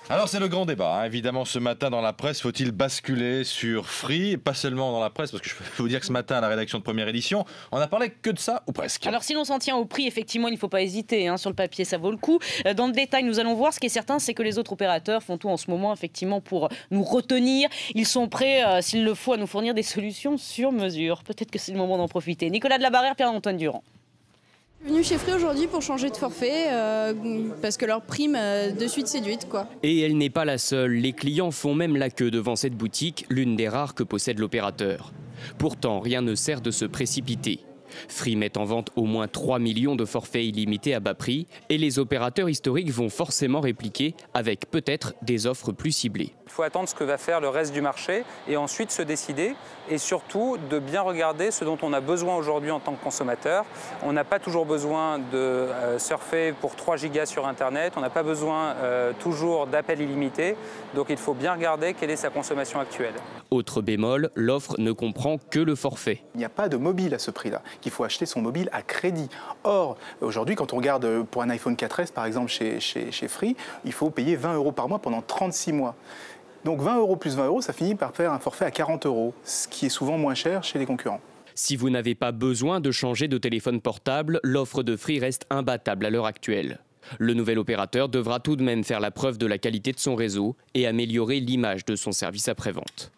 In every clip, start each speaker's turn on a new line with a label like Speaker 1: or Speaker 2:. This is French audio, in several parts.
Speaker 1: Alors c'est le grand débat, hein. Évidemment ce matin dans la presse, faut-il basculer sur Free? Pas seulement dans la presse, parce que je peux vous dire que ce matin à la rédaction de Première Édition, on a parlé que de ça, ou presque.
Speaker 2: Alors si l'on s'en tient au prix, effectivement il ne faut pas hésiter, hein. Sur le papier ça vaut le coup. Dans le détail nous allons voir, ce qui est certain c'est que les autres opérateurs font tout en ce moment effectivement pour nous retenir. Ils sont prêts, s'il le faut, à nous fournir des solutions sur mesure. Peut-être que c'est le moment d'en profiter. Nicolas de la Barrère, Pierre-Antoine Durand.
Speaker 3: Je suis venue chez Free aujourd'hui pour changer de forfait parce que leur prime m'a de suite séduite, quoi.
Speaker 4: Et elle n'est pas la seule, les clients font même la queue devant cette boutique, l'une des rares que possède l'opérateur. Pourtant, rien ne sert de se précipiter. Free met en vente au moins 3 millions de forfaits illimités à bas prix et les opérateurs historiques vont forcément répliquer avec peut-être des offres plus ciblées.
Speaker 5: Il faut attendre ce que va faire le reste du marché et ensuite se décider et surtout de bien regarder ce dont on a besoin aujourd'hui en tant que consommateur. On n'a pas toujours besoin de surfer pour 3 gigas sur Internet, on n'a pas besoin toujours d'appels illimités, donc il faut bien regarder quelle est sa consommation actuelle.
Speaker 4: Autre bémol, l'offre ne comprend que le forfait.
Speaker 6: Il n'y a pas de mobile à ce prix-là, qu'il faut acheter son mobile à crédit. Or, aujourd'hui, quand on regarde pour un iPhone 4S par exemple chez Free, il faut payer 20 € par mois pendant 36 mois. Donc 20 € plus 20 €, ça finit par faire un forfait à 40 €, ce qui est souvent moins cher chez les concurrents.
Speaker 4: Si vous n'avez pas besoin de changer de téléphone portable, l'offre de Free reste imbattable à l'heure actuelle. Le nouvel opérateur devra tout de même faire la preuve de la qualité de son réseau et améliorer l'image de son service après-vente.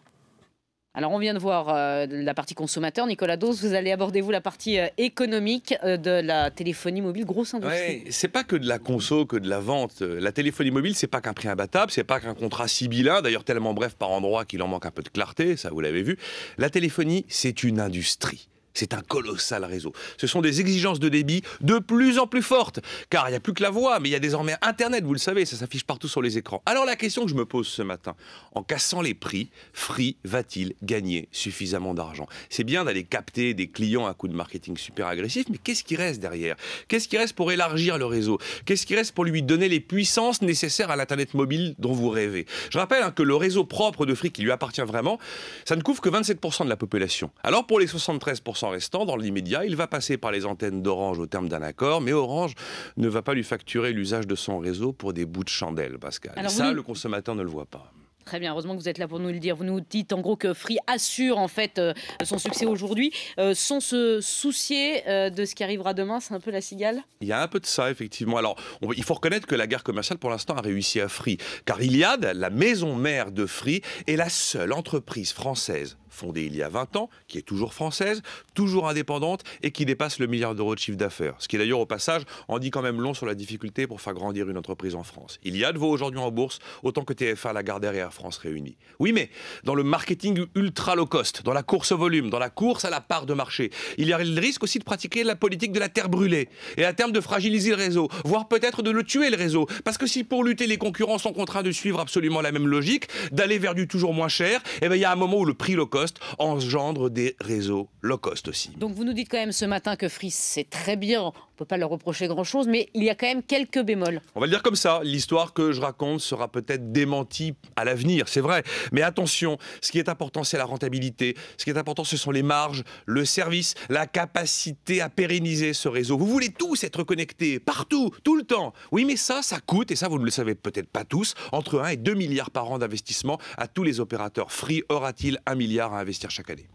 Speaker 2: Alors on vient de voir la partie consommateur. Nicolas Dos, vous allez aborder vous la partie économique de la téléphonie mobile, grosse industrie.
Speaker 1: Ouais, c'est pas que de la conso, que de la vente. La téléphonie mobile, c'est pas qu'un prix imbattable, c'est pas qu'un contrat sibyllin, d'ailleurs tellement bref par endroit qu'il en manque un peu de clarté, ça vous l'avez vu. La téléphonie, c'est une industrie. C'est un colossal réseau. Ce sont des exigences de débit de plus en plus fortes. Car il n'y a plus que la voix, mais il y a désormais Internet, vous le savez, ça s'affiche partout sur les écrans. Alors la question que je me pose ce matin, en cassant les prix, Free va-t-il gagner suffisamment d'argent? C'est bien d'aller capter des clients à coup de marketing super agressif, mais qu'est-ce qui reste derrière? Qu'est-ce qui reste pour élargir le réseau? Qu'est-ce qui reste pour lui donner les puissances nécessaires à l'Internet mobile dont vous rêvez? Je rappelle que le réseau propre de Free, qui lui appartient vraiment, ça ne couvre que 27% de la population. Alors pour les 73% restant, dans l'immédiat, il va passer par les antennes d'Orange au terme d'un accord, mais Orange ne va pas lui facturer l'usage de son réseau pour des bouts de chandelle, Pascal. Alors ça, le consommateur ne le voit pas.
Speaker 2: Très bien, heureusement que vous êtes là pour nous le dire. Vous nous dites en gros que Free assure en fait son succès aujourd'hui, sans se soucier de ce qui arrivera demain. C'est un peu la cigale.
Speaker 1: Il y a un peu de ça, effectivement. Alors, il faut reconnaître que la guerre commerciale, pour l'instant, a réussi à Free. Car Iliad, la maison mère de Free, est la seule entreprise française fondée il y a 20 ans, qui est toujours française, toujours indépendante et qui dépasse le milliard d'euros de chiffre d'affaires. Ce qui d'ailleurs, au passage, en dit quand même long sur la difficulté pour faire grandir une entreprise en France. Iliad vaut aujourd'hui en bourse autant que TF1, Lagardère et Air France réunis. Oui, mais dans le marketing ultra low cost, dans la course au volume, dans la course à la part de marché, il y a le risque aussi de pratiquer la politique de la terre brûlée et à terme de fragiliser le réseau, voire peut-être de le tuer le réseau. Parce que si pour lutter, les concurrents sont contraints de suivre absolument la même logique, d'aller vers du toujours moins cher, eh bien, il y a un moment où le prix low cost engendre des réseaux low cost aussi.
Speaker 2: Donc vous nous dites quand même ce matin que Free c'est très bien, on ne peut pas leur reprocher grand-chose, mais il y a quand même quelques bémols.
Speaker 1: On va le dire comme ça, l'histoire que je raconte sera peut-être démentie à l'avenir, c'est vrai. Mais attention, ce qui est important, c'est la rentabilité. Ce qui est important, ce sont les marges, le service, la capacité à pérenniser ce réseau. Vous voulez tous être connectés, partout, tout le temps. Oui, mais ça coûte, et ça, vous ne le savez peut-être pas tous, entre 1 et 2 milliards par an d'investissement à tous les opérateurs. Free aura-t-il 1 milliard à investir chaque année?